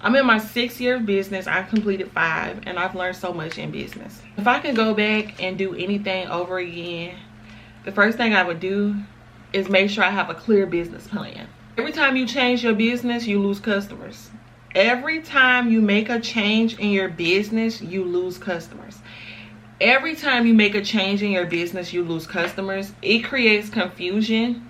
I'm in my 6th year of business. I've completed 5, and I've learned so much in business. If I can go back and do anything over again, the first thing I would do is make sure I have a clear business plan. Every time you change your business, you lose customers. Every time you make a change in your business, you lose customers. Every time you make a change in your business, you lose customers. It creates confusion.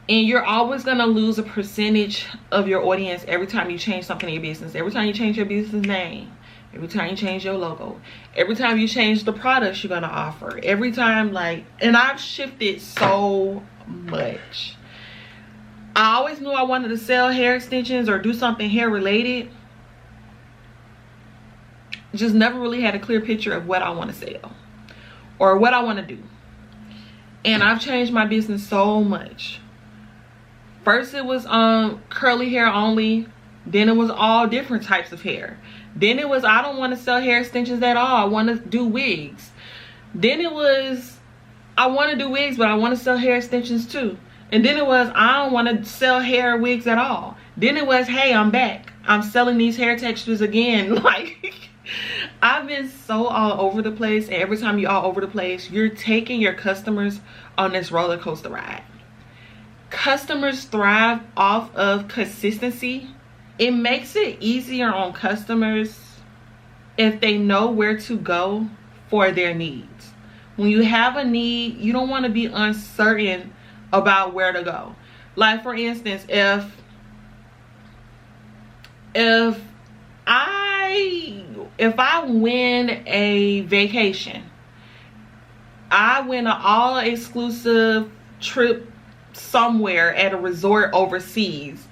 And you're always going to lose a percentage of your audience every time you change something in your business. Every time you change your business name. Every time you change your logo. Every time you change the products you're going to offer. Every time, like, and I've shifted so much. I always knew I wanted to sell hair extensions or do something hair related. Just never really had a clear picture of what I want to sell or what I want to do. And I've changed my business so much. First it was curly hair only. Then it was all different types of hair. Then it was, I don't want to sell hair extensions at all. I want to do wigs. Then it was, I want to do wigs, but I want to sell hair extensions too. And then it was, I don't want to sell hair wigs at all. Then it was, hey, I'm back. I'm selling these hair textures again. Like, I've been so all over the place. And every time you're all over the place, you're taking your customers on this roller coaster ride. Customers thrive off of consistency. It makes it easier on customers if they know where to go for their needs. When you have a need, you don't want to be uncertain about where to go. Like, for instance, if I win a vacation, I win an all-exclusive trip somewhere at a resort overseas,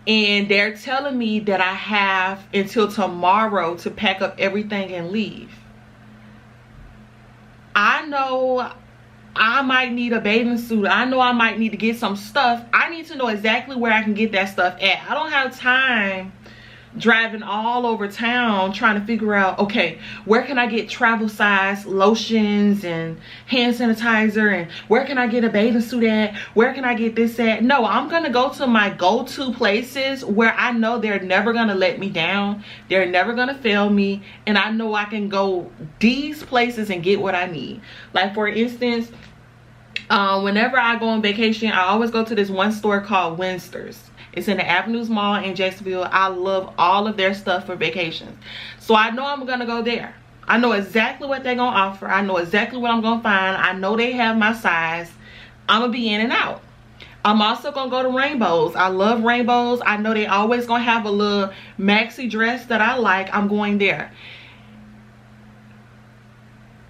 and they're telling me that I have until tomorrow to pack up everything and leave. I know I might need a bathing suit. I know I might need to get some stuff. I need to know exactly where I can get that stuff at. I don't have time driving all over town trying to figure out, okay, where can I get travel size lotions and hand sanitizer, and where can I get a bathing suit at, where can I get this at. No, I'm gonna go to my go-to places where I know they're never gonna let me down, they're never gonna fail me, and I know I can go these places and get what I need. Like, for instance, whenever I go on vacation, I always go to this one store called Winster's. It's in the Avenues Mall in Jacksonville. I love all of their stuff for vacations. So I know I'm going to go there. I know exactly what they're going to offer. I know exactly what I'm going to find. I know they have my size. I'm going to be in and out. I'm also going to go to Rainbows. I love Rainbows. I know they always going to have a little maxi dress that I like. I'm going there.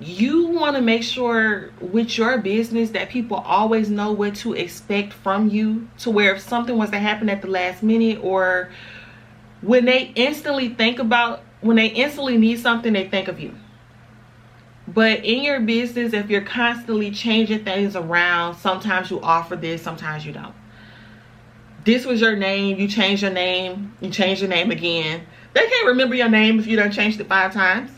You want to make sure with your business that people always know what to expect from you, to where if something was to happen at the last minute, or when they instantly need something, they think of you. But in your business, if you're constantly changing things around, sometimes you offer this, sometimes you don't. This was your name, you change your name, you change your name again. They can't remember your name if you done changed it 5 times.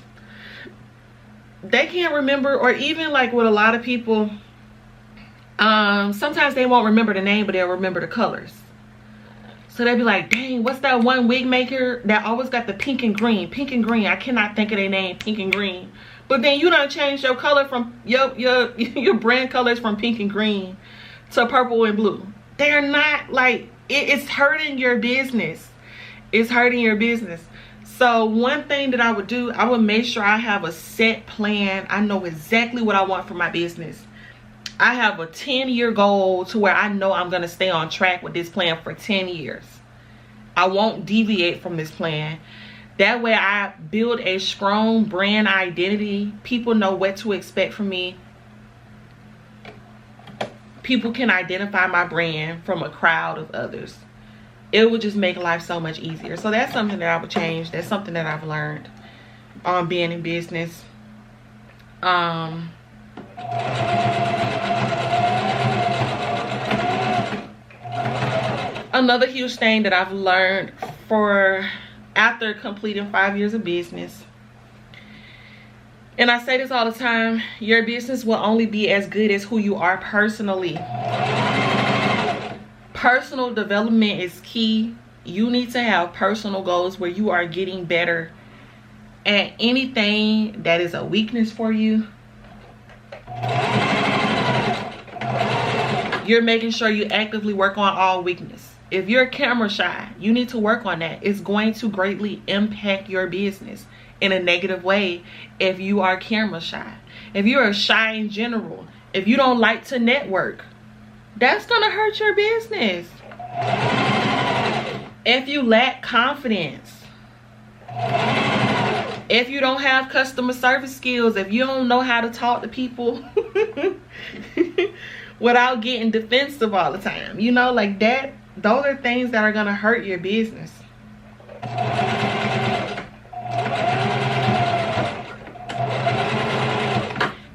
They can't remember. Or even like with a lot of people, sometimes they won't remember the name, but they'll remember the colors. So they'll be like, dang, what's that one wig maker that always got the pink and green? Pink and green. I cannot think of their name, pink and green. But then you done changed your color from your brand colors from pink and green to purple and blue. They're not, like, it's hurting your business. It's hurting your business. So one thing that I would do, I would make sure I have a set plan. I know exactly what I want for my business. I have a 10-year goal to where I know I'm going to stay on track with this plan for 10 years. I won't deviate from this plan. That way I build a strong brand identity. People know what to expect from me. People can identify my brand from a crowd of others. It would just make life so much easier. So that's something that I would change. That's something that I've learned on being in business. Another huge thing that I've learned after completing 5 years of business, and I say this all the time, your business will only be as good as who you are personally. Personal development is key You need to have personal goals where you are getting better at anything that is a weakness for you. You're making sure you actively work on all weakness. If you're camera shy, you need to work on that. It's going to greatly impact your business in a negative way if you are camera shy. If you're shy in general, if you don't like to network, that's gonna hurt your business. If you lack confidence, if you don't have customer service skills, if you don't know how to talk to people without getting defensive all the time, you know, like that, those are things that are gonna hurt your business.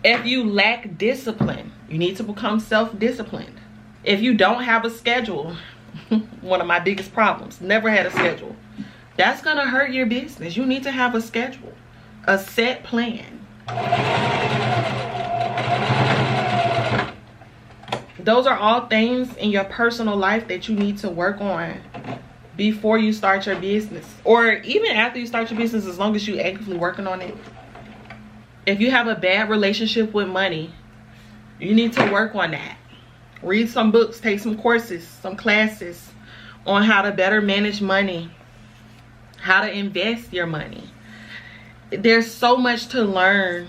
If you lack discipline, you need to become self-disciplined. If you don't have a schedule, one of my biggest problems, never had a schedule, that's gonna hurt your business. You need to have a schedule, a set plan. Those are all things in your personal life that you need to work on before you start your business, or even after you start your business, as long as you're actively working on it. If you have a bad relationship with money, you need to work on that. Read some books, take some courses, some classes on how to better manage money, how to invest your money. There's so much to learn,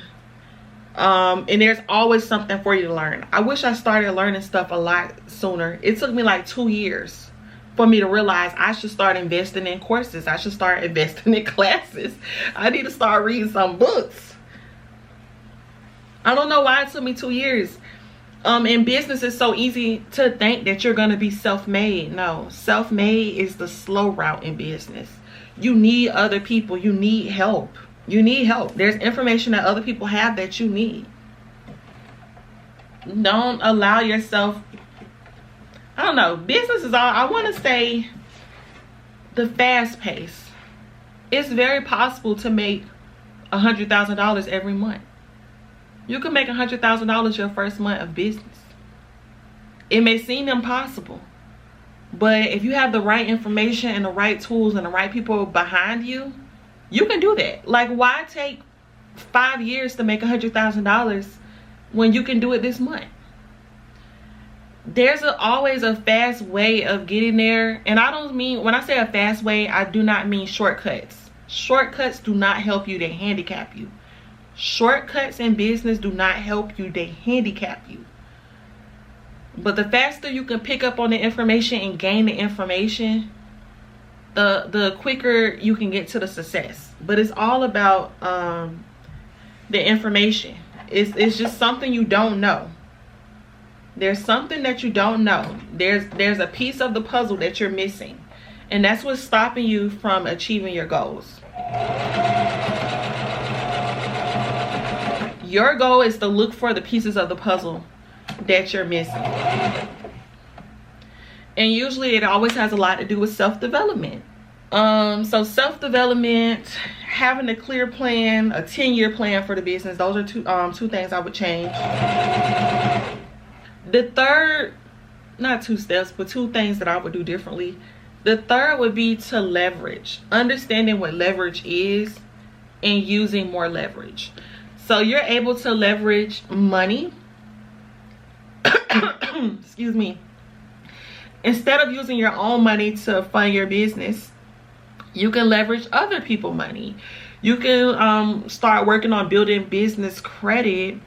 and there's always something for you to learn. I wish I started learning stuff a lot sooner. It took me like 2 years for me to realize I should start investing in courses. I should start investing in classes. I need to start reading some books. I don't know why it took me 2 years. In business, it's so easy to think that you're going to be self-made. No, self-made is the slow route in business. You need other people. You need help. You need help. There's information that other people have that you need. Don't allow yourself, I don't know, business is all, I want to say the fast pace. It's very possible to make $100,000 every month. You can make $100,000 your first month of business. It may seem impossible, but if you have the right information and the right tools and the right people behind you, you can do that. Like, why take 5 years to make $100,000 when you can do it this month? There's always a fast way of getting there. And I don't mean, when I say a fast way, I do not mean shortcuts. Shortcuts do not help you, they handicap you. Shortcuts in business do not help you, they handicap you. But the faster you can pick up on the information and gain the information, the quicker you can get to the success. But it's all about the information. It's just something you don't know. There's something that you don't know. There's a piece of the puzzle that you're missing, and that's what's stopping you from achieving your goals. Your goal is to look for the pieces of the puzzle that you're missing. And usually it always has a lot to do with self-development. So self-development, having a clear plan, a 10-year plan for the business, those are two things I would change. The third, not 2 steps, but 2 things that I would do differently. The third would be to leverage. Understanding what leverage is and using more leverage. So you're able to leverage money. Excuse me. Instead of using your own money to fund your business, you can leverage other people's money. You can start working on building business credit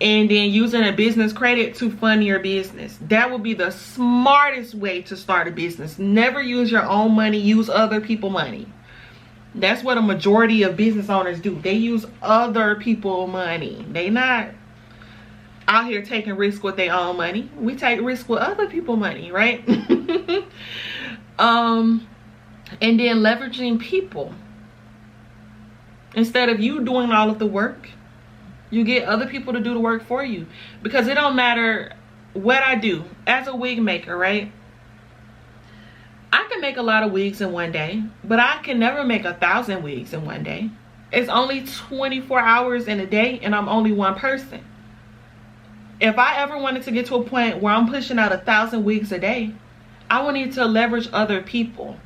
and then using a business credit to fund your business. That would be the smartest way to start a business. Never use your own money, use other people's money. That's what a majority of business owners do. They use other people's money. They not out here taking risks with their own money. We take risks with other people's money, right? And then leveraging people. Instead of you doing all of the work, you get other people to do the work for you. Because it don't matter what I do as a wig maker, right? I can make a lot of wigs in one day, but I can never make 1,000 wigs in one day. It's only 24 hours in a day, and I'm only one person. If I ever wanted to get to a point where I'm pushing out 1,000 wigs a day, I would need to leverage other people.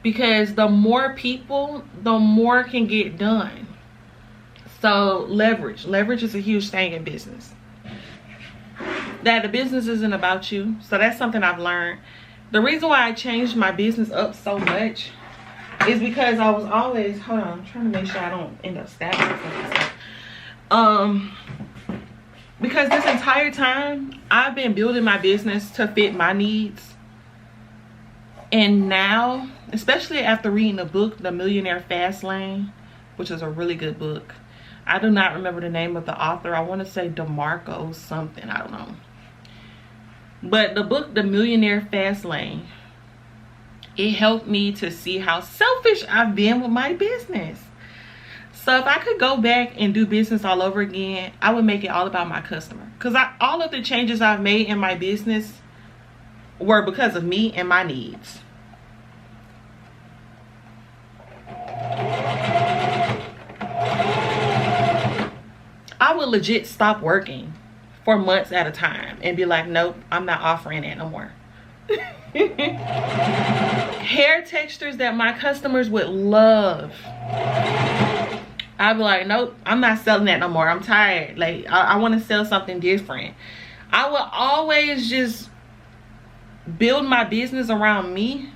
because the more people, the more can get done. So leverage is a huge thing in business. That the business isn't about you. So that's something I've learned. The reason why I changed my business up so much is because I was always, hold on, I'm trying to make sure I don't end up stabbing myself. Because this entire time I've been building my business to fit my needs. And now, especially after reading the book, The Millionaire Fast Lane, which is a really good book. I do not remember the name of the author. I want to say DeMarco something. I don't know. But the book, The Millionaire Fast Lane, it helped me to see how selfish I've been with my business. So if I could go back and do business all over again, I would make it all about my customer. Because all of the changes I've made in my business were because of me and my needs. I would legit stop working for months at a time and be like, nope, I'm not offering that no more. Hair textures that my customers would love, I'd be like, nope, I'm not selling that no more. I'm tired. Like, I want to sell something different. I would always just build my business around me.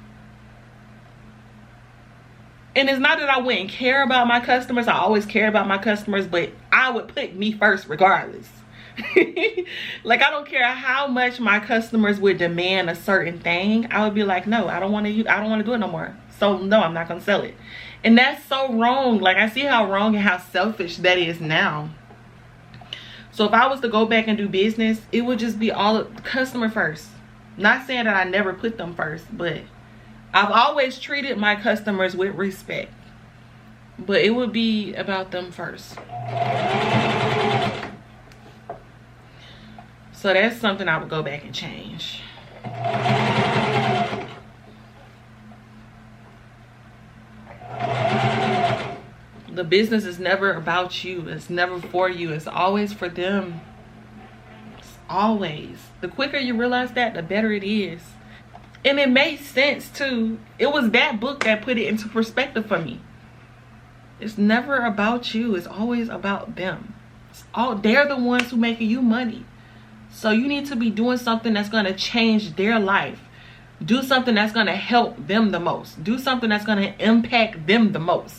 And it's not that I wouldn't care about my customers. I always care about my customers, but I would put me first regardless. Like, I don't care how much my customers would demand a certain thing. I would be like, no, I don't want to do it no more. So no, I'm not going to sell it. And that's so wrong. Like, I see how wrong and how selfish that is now. So if I was to go back and do business, it would just be all customer first. Not saying that I never put them first, but I've always treated my customers with respect. But it would be about them first. So that's something I would go back and change. The business is never about you. It's never for you. It's always for them. It's always. The quicker you realize that, the better it is. And it made sense too. It was that book that put it into perspective for me. It's never about you. It's always about them. They're the ones who making you money. So you need to be doing something that's going to change their life. Do something that's going to help them the most. Do something that's going to impact them the most.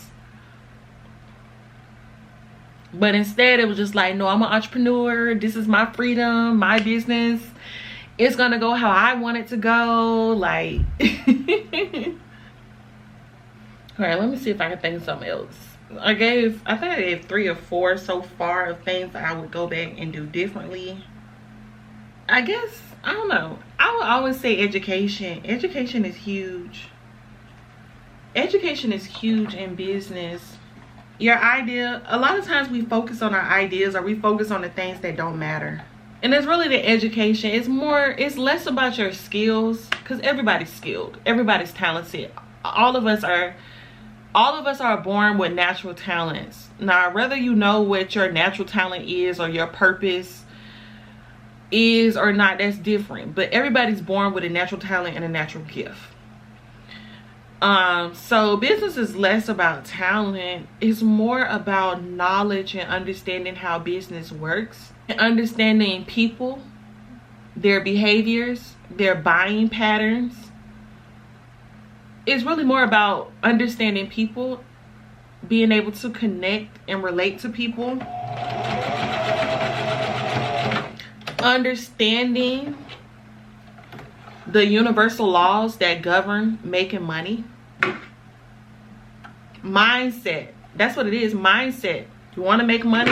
But instead, it was just like, no, I'm an entrepreneur. This is my freedom, my business. It's going to go how I want it to go. Like, all right, let me see if I can think of something else. I think I gave 3 or 4 so far of things that I would go back and do differently. I guess, I don't know. I would always say education. Education is huge. Education is huge in business. Your idea, a lot of times we focus on our ideas, or we focus on the things that don't matter. And it's really the education. It's less about your skills, because everybody's skilled. Everybody's talented. All of us are born with natural talents. Now, whether you know what your natural talent is or your purpose is or not, that's different. But everybody's born with a natural talent and a natural gift. So business is less about talent. It's more about knowledge and understanding how business works, and understanding people, their behaviors, their buying patterns. It's really more about understanding people, being able to connect and relate to people, understanding the universal laws that govern making money. Mindset. That's what it is. Mindset. You want to make money?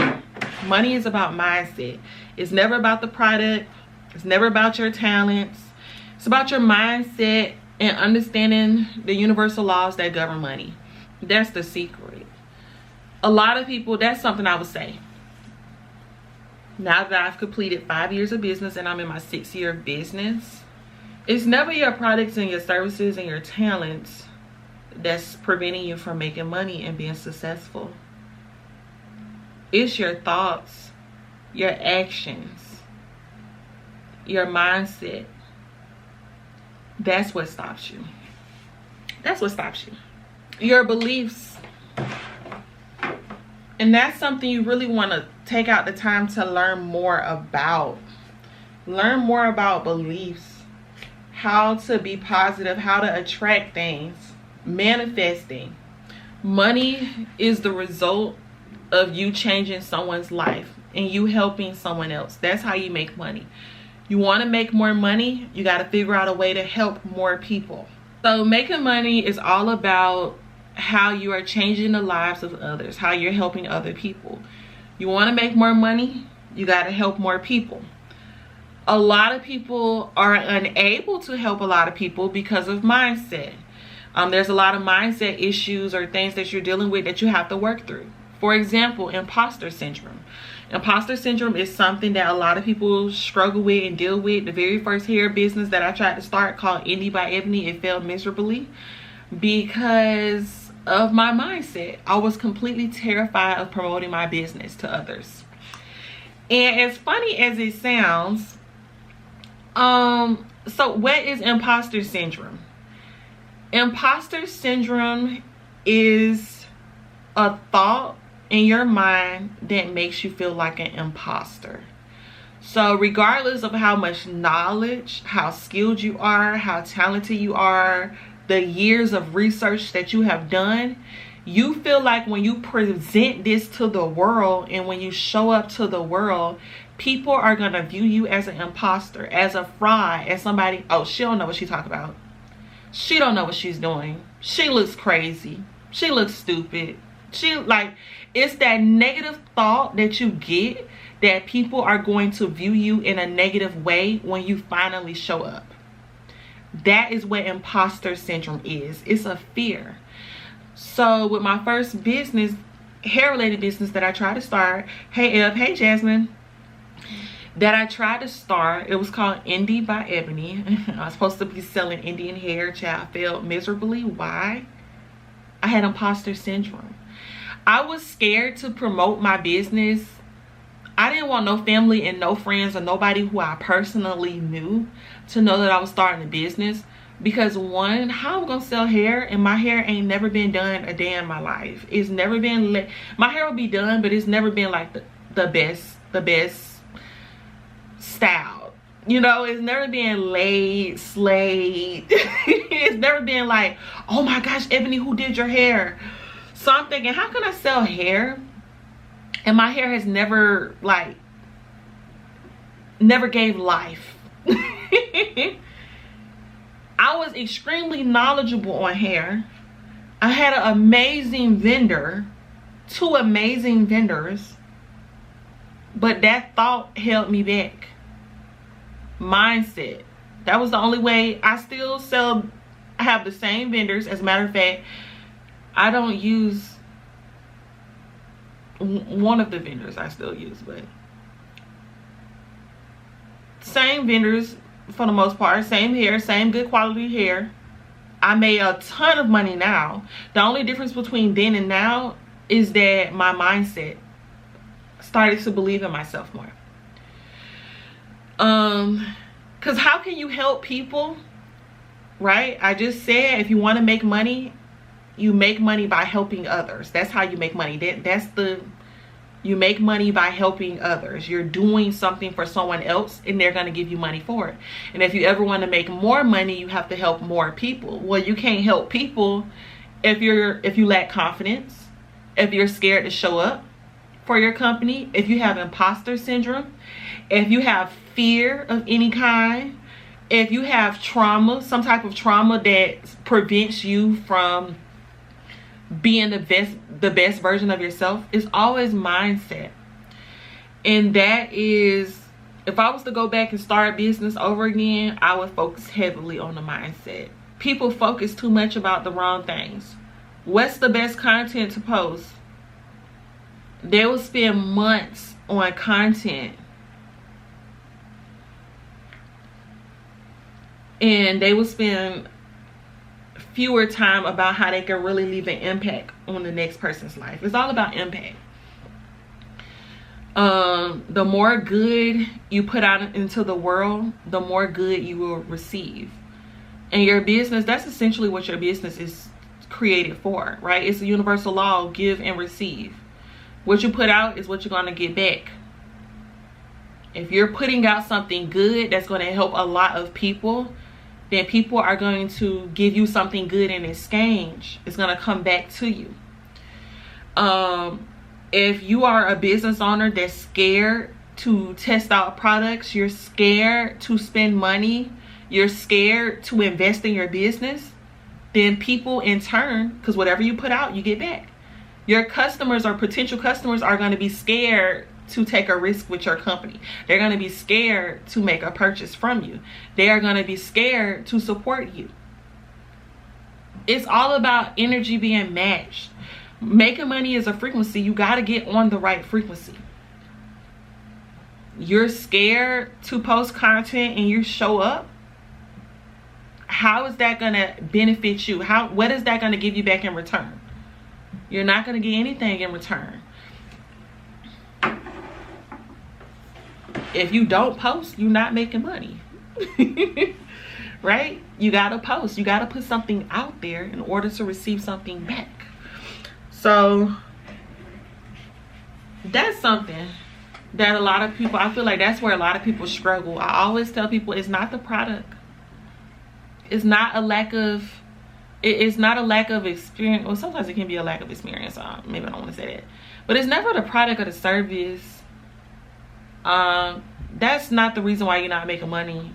Money is about mindset. It's never about the product. It's never about your talents. It's about your mindset and understanding the universal laws that govern money. That's the secret. A lot of people, that's something I would say. Now that I've completed 5 years of business and I'm in my 6th year of business, it's never your products and your services and your talents that's preventing you from making money and being successful. It's your thoughts, your actions, your mindset. That's what stops you. That's what stops you. Your beliefs. And that's something you really want to take out the time to learn more about. Learn more about beliefs. How to be positive. How to attract things. Manifesting. Money is the result of you changing someone's life and you helping someone else. That's how you make money. You want to make more money, you got to figure out a way to help more people. So making money is all about how you are changing the lives of others, how you're helping other people. You want to make more money, you got to help more people. A lot of people are unable to help a lot of people because of mindset. There's a lot of mindset issues or things that you're dealing with that you have to work through. For example, imposter syndrome. Imposter syndrome is something that a lot of people struggle with and deal with. The very first hair business that I tried to start, called Indie by Ebony, it failed miserably because of my mindset. I was completely terrified of promoting my business to others. And as funny as it sounds, so what is imposter syndrome? Imposter syndrome is a thought in your mind that makes you feel like an imposter. So regardless of how much knowledge, how skilled you are, how talented you are, the years of research that you have done, you feel like when you present this to the world and when you show up to the world, people are going to view you as an imposter, as a fraud, as somebody, oh, she don't know what she's talking about. She don't know what she's doing. She looks crazy. She looks stupid. It's that negative thought that you get that people are going to view you in a negative way when you finally show up. That is what imposter syndrome is. It's a fear. So with my first business, hair related business that I tried to start, hey Eb, hey Jasmine, that I tried to start, it was called Indie by Ebony. I was supposed to be selling Indian hair. Child, failed miserably. Why? I had imposter syndrome. I was scared to promote my business. I didn't want no family and no friends or nobody who I personally knew to know that I was starting a business. Because one, how I'm gonna sell hair and my hair ain't never been done a day in my life. It's never been, my hair will be done, but it's never been like the best style. You know, it's never been laid, slayed. It's never been like, oh my gosh, Ebony, who did your hair? So I'm thinking, how can I sell hair? And my hair has never gave life. I was extremely knowledgeable on hair. I had an amazing vendor, 2 amazing vendors, but that thought held me back. Mindset. That was the only way. I still sell, I have the same vendors. As a matter of fact, I don't use one of the vendors I still use, but same vendors for the most part, same hair, same good quality hair. I made a ton of money now. The only difference between then and now is that my mindset started to believe in myself more. Because how can you help people, right? I just said, if you want to make money, you make money by helping others. That's how you make money. You make money by helping others. You're doing something for someone else and they're going to give you money for it. And if you ever want to make more money, you have to help more people. Well, you can't help people if you lack confidence, if you're scared to show up for your company, if you have imposter syndrome, if you have fear of any kind, if you have trauma, some type of trauma that prevents you from being the best version of yourself. It's always mindset. And that is, if I was to go back and start a business over again, I would focus heavily on the mindset. People focus too much about the wrong things. What's the best content to post? They will spend months on content and they will spend fewer time about how they can really leave an impact on the next person's life. It's all about impact. The more good you put out into the world, the more good you will receive. And your business, that's essentially what your business is created for, right? It's a universal law, give and receive. What you put out is what you're going to get back. If you're putting out something good that's going to help a lot of people, then people are going to give you something good in exchange. It's going to come back to you. If you are a business owner that's scared to test out products, you're scared to spend money, you're scared to invest in your business, then people in turn, because whatever you put out, you get back. Your customers or potential customers are going to be scared to take a risk with your company. They're going to be scared to make a purchase from you. They are going to be scared to support you. It's all about energy being matched. Making money is a frequency. You got to get on the right frequency. You're scared to post content and you show up. How is that going to benefit you? What is that going to give you back in return? You're not going to get anything in return. If you don't post, you're not making money. Right? You got to post. You got to put something out there in order to receive something back. So that's something that a lot of people, I feel like that's where a lot of people struggle. I always tell people it's not the product. It's not a lack of, it's not a lack of experience. Well, sometimes it can be a lack of experience. Maybe I don't want to say that. But it's never the product or the service. That's not the reason why you're not making money.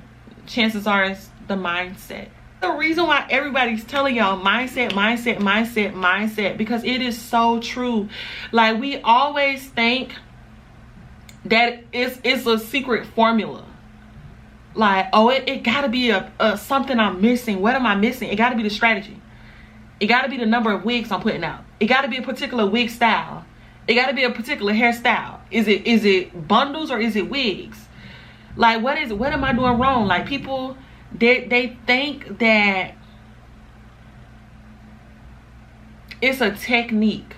Chances are it's the mindset. The reason why everybody's telling y'all mindset, because it is so true. Like, we always think that it's a secret formula. Like, oh, it gotta be a something I'm missing. What am I missing? It gotta be the strategy. It gotta be the number of wigs I'm putting out. It gotta be a particular wig style. It gotta be a particular hairstyle. Is it bundles or is it wigs? Like, what am I doing wrong? Like, people, they think that it's a technique.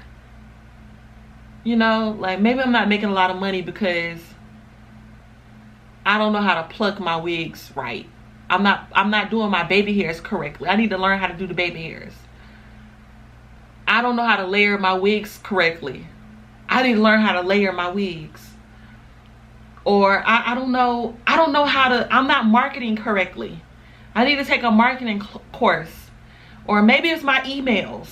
You know, like, maybe I'm not making a lot of money because I don't know how to pluck my wigs right. I'm not doing my baby hairs correctly. I need to learn how to do the baby hairs. I don't know how to layer my wigs correctly. I need to learn how to layer my wigs. Or I don't know how to, I'm not marketing correctly. I need to take a marketing course. Or maybe it's my emails.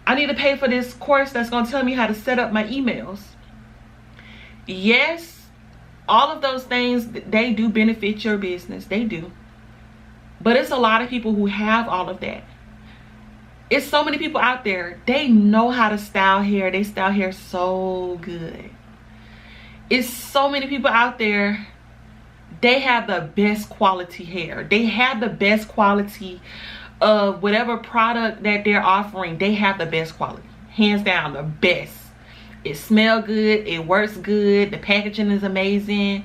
I need to pay for this course that's going to tell me how to set up my emails. Yes, all of those things, they do benefit your business. They do. But it's a lot of people who have all of that. It's so many people out there, they know how to style hair. They style hair so good. It's so many people out there, they have the best quality hair. They have the best quality of whatever product that they're offering. They have the best quality. Hands down, the best. It smells good. It works good. The packaging is amazing.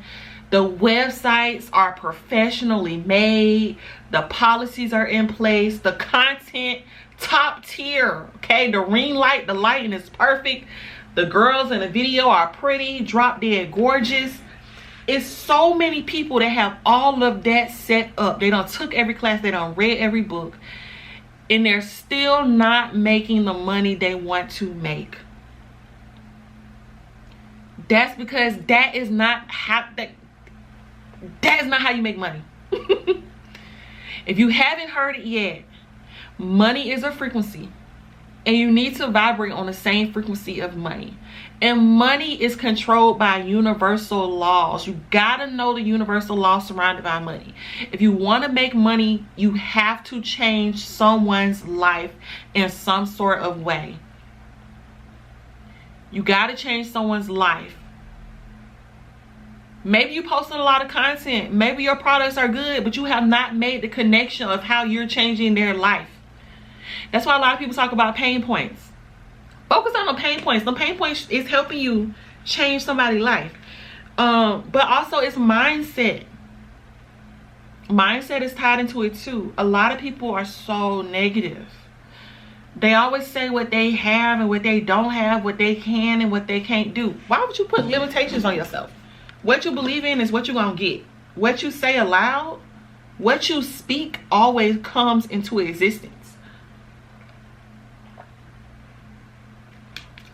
The websites are professionally made. The policies are in place. The content, top tier. Okay, the ring light, the lighting is perfect. The girls in the video are pretty, drop dead gorgeous. It's so many people that have all of that set up. They done took every class, they done read every book, and they're still not making the money they want to make. That's because that is not how you make money. If you haven't heard it yet, money is a frequency, and you need to vibrate on the same frequency of money. And money is controlled by universal laws. You gotta know the universal laws surrounded by money. If you want to make money, you have to change someone's life in some sort of way. You gotta change someone's life. Maybe you posted a lot of content. Maybe your products are good, but you have not made the connection of how you're changing their life. That's why a lot of people talk about pain points. Focus on the pain points. The pain points is helping you change somebody's life. But also it's mindset. Mindset is tied into it too. A lot of people are so negative. They always say what they have and what they don't have, what they can and what they can't do. Why would you put limitations on yourself? What you believe in is what you're going to get. What you say aloud What you speak always comes into existence.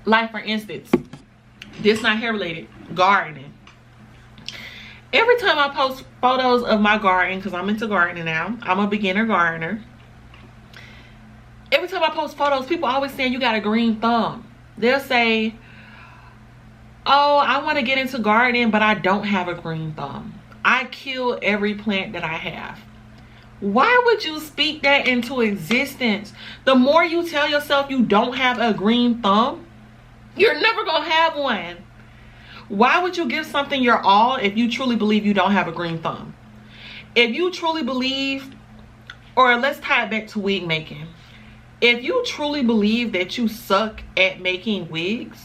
Like for instance, this not hair related, gardening. Every time I post photos of my garden, because I'm into gardening now, I'm a beginner gardener. Every time I post photos, people always saying you got a green thumb. They'll say, oh, I want to get into gardening, but I don't have a green thumb. I kill every plant that I have. Why would you speak that into existence? The more you tell yourself you don't have a green thumb, you're never going to have one. Why would you give something your all if you truly believe you don't have a green thumb? If you truly believe, or let's tie it back to wig making. If you truly believe that you suck at making wigs,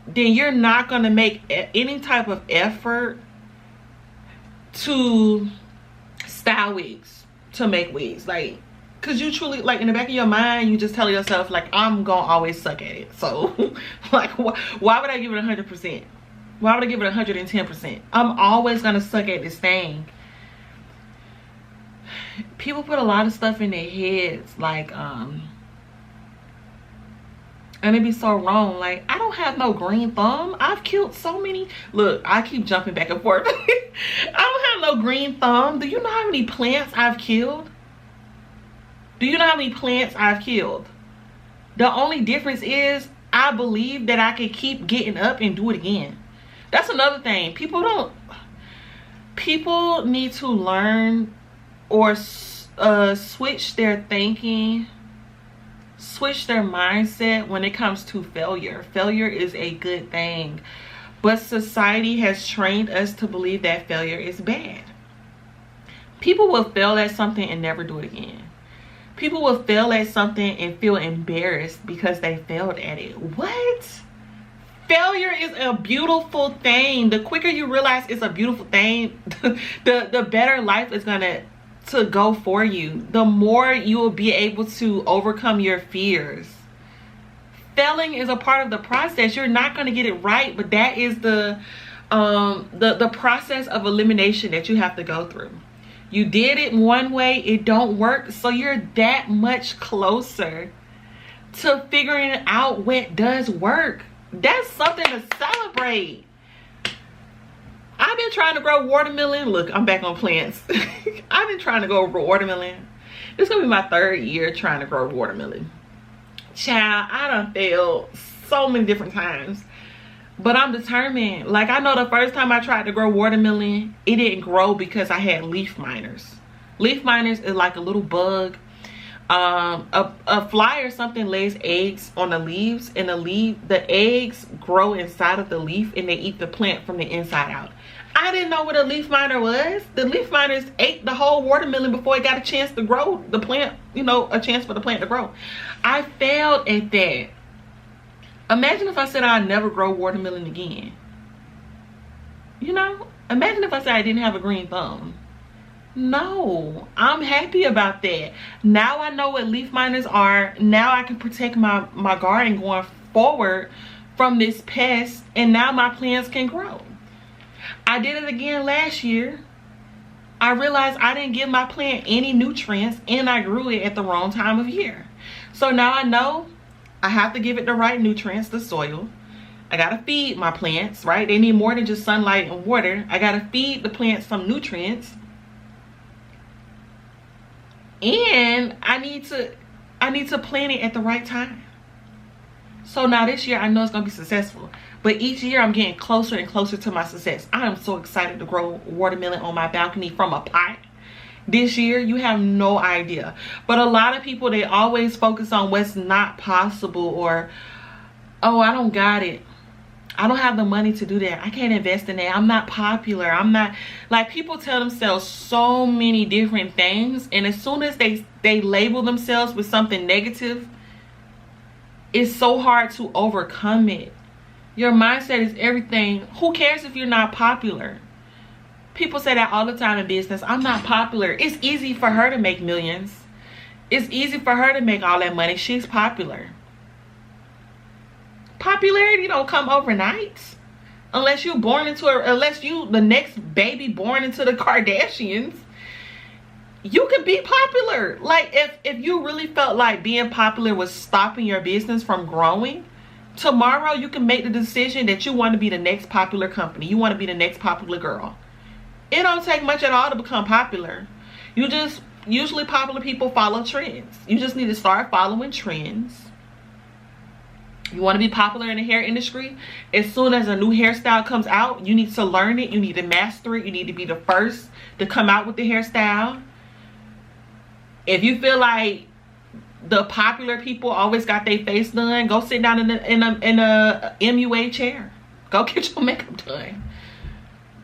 then you're not going to make any type of effort to style wigs, to make wigs. Like, because you truly, like, in the back of your mind, you just tell yourself, like, I'm going to always suck at it. So, like, why would I give it 100%? Why would I give it 110%? I'm always going to suck at this thing. People put a lot of stuff in their heads, like, and it be so wrong. Like, I don't have no green thumb. I've killed so many. Look, I keep jumping back and forth. I don't have no green thumb. Do you know how many plants I've killed? Do you know how many plants I've killed? The only difference is I believe that I can keep getting up and do it again. That's another thing. People need to learn or switch their thinking, switch their mindset when it comes to failure. Failure is a good thing, but society has trained us to believe that failure is bad. People will fail at something and never do it again. People will fail at something and feel embarrassed because they failed at it. What? Failure is a beautiful thing. The quicker you realize it's a beautiful thing, the better life is gonna go for you. The more you will be able to overcome your fears. Failing is a part of the process. You're not going to get it right, but that is the process of elimination that you have to go through. You did it one way, it don't work, so you're that much closer to figuring out what does work. That's something to celebrate. I've been trying to grow watermelon. Look, I'm back on plants. I've been trying to grow watermelon. This is gonna be my 3rd year trying to grow watermelon. Child, I done failed so many different times, but I'm determined. Like, I know the first time I tried to grow watermelon, it didn't grow because I had leaf miners. Leaf miners is like a little bug. A fly or something lays eggs on the leaves, and the eggs grow inside of the leaf and they eat the plant from the inside out. I didn't know what a leaf miner was. The leaf miners ate the whole watermelon before it got a chance to grow the plant, you know, a chance for the plant to grow. I failed at that. Imagine if I said I'd never grow watermelon again. You know, imagine if I said I didn't have a green thumb. No, I'm happy about that. Now I know what leaf miners are. Now I can protect my garden going forward from this pest, and now my plants can grow. I did it again last year. I realized I didn't give my plant any nutrients, and I grew it at the wrong time of year. So now I know I have to give it the right nutrients, the soil. I gotta feed my plants, right? They need more than just sunlight and water. I gotta feed the plants some nutrients. And I need to plant it at the right time. So now this year I know it's gonna be successful, but each year I'm getting closer and closer to my success. I am so excited to grow watermelon on my balcony from a pot this year. You have no idea. But a lot of people, they always focus on what's not possible, or, oh, I don't got it, I don't have the money to do that, I can't invest in that, I'm not popular, I'm not. Like, people tell themselves so many different things, and as soon as they label themselves with something negative, it's so hard to overcome it. Your mindset is everything. Who cares if you're not popular? People say that all the time in business. I'm not popular. It's easy for her to make millions. It's easy for her to make all that money. She's popular. Popularity don't come overnight, unless you're born into unless you the next baby born into the Kardashians. you can be popular. Like if you really felt like being popular was stopping your business from growing, tomorrow you can make the decision that you want to be the next popular company. You want to be the next popular girl. It don't take much at all to become popular. You just, usually popular people follow trends. You just need to start following trends. You want to be popular in the hair industry? As soon as a new hairstyle comes out, you need to learn it. You need to master it. You need to be the first to come out with the hairstyle. If you feel like the popular people always got their face done, go sit down in a MUA chair. Go get your makeup done.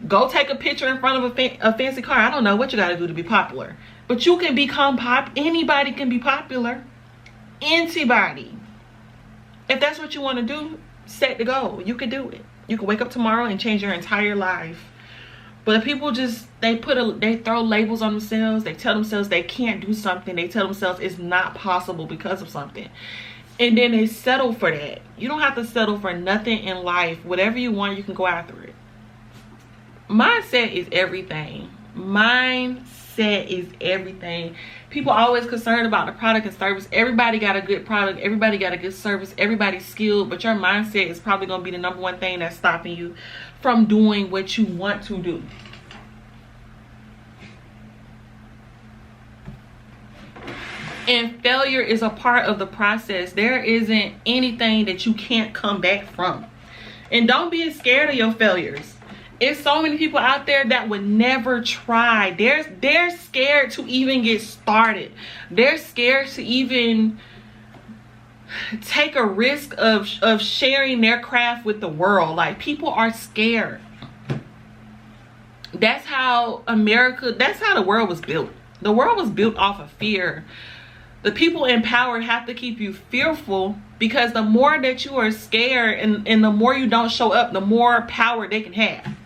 Go take a picture in front of a fancy car. I don't know what you got to do to be popular. But you can become anybody can be popular. Anybody. If that's what you want to do, set the goal. You can do it. You can wake up tomorrow and change your entire life. But people just, they throw labels on themselves. They tell themselves they can't do something. They tell themselves it's not possible because of something. And then they settle for that. You don't have to settle for nothing in life. Whatever you want, you can go after it. Mindset is everything. Mindset is everything. People are always concerned about the product and service. Everybody got a good product. Everybody got a good service. Everybody's skilled. But your mindset is probably going to be the number one thing that's stopping you from doing what you want to do. And failure is a part of the process. There isn't anything that you can't come back from. And don't be scared of your failures. There's so many people out there that would never try. They're scared to even get started. They're scared to even take a risk of sharing their craft with the world. Like, people are scared. That's how that's how the world was built. The world was built off of fear. The people in power have to keep you fearful, because the more that you are scared and the more you don't show up, the more power they can have.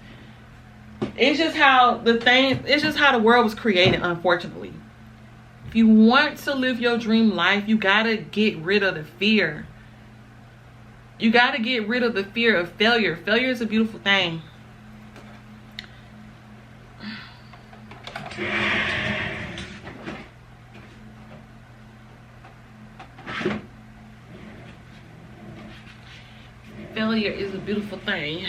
It's just how the world was created, unfortunately. If you want to live your dream life, you gotta get rid of the fear. You gotta get rid of the fear of failure. Failure is a beautiful thing. Failure is a beautiful thing.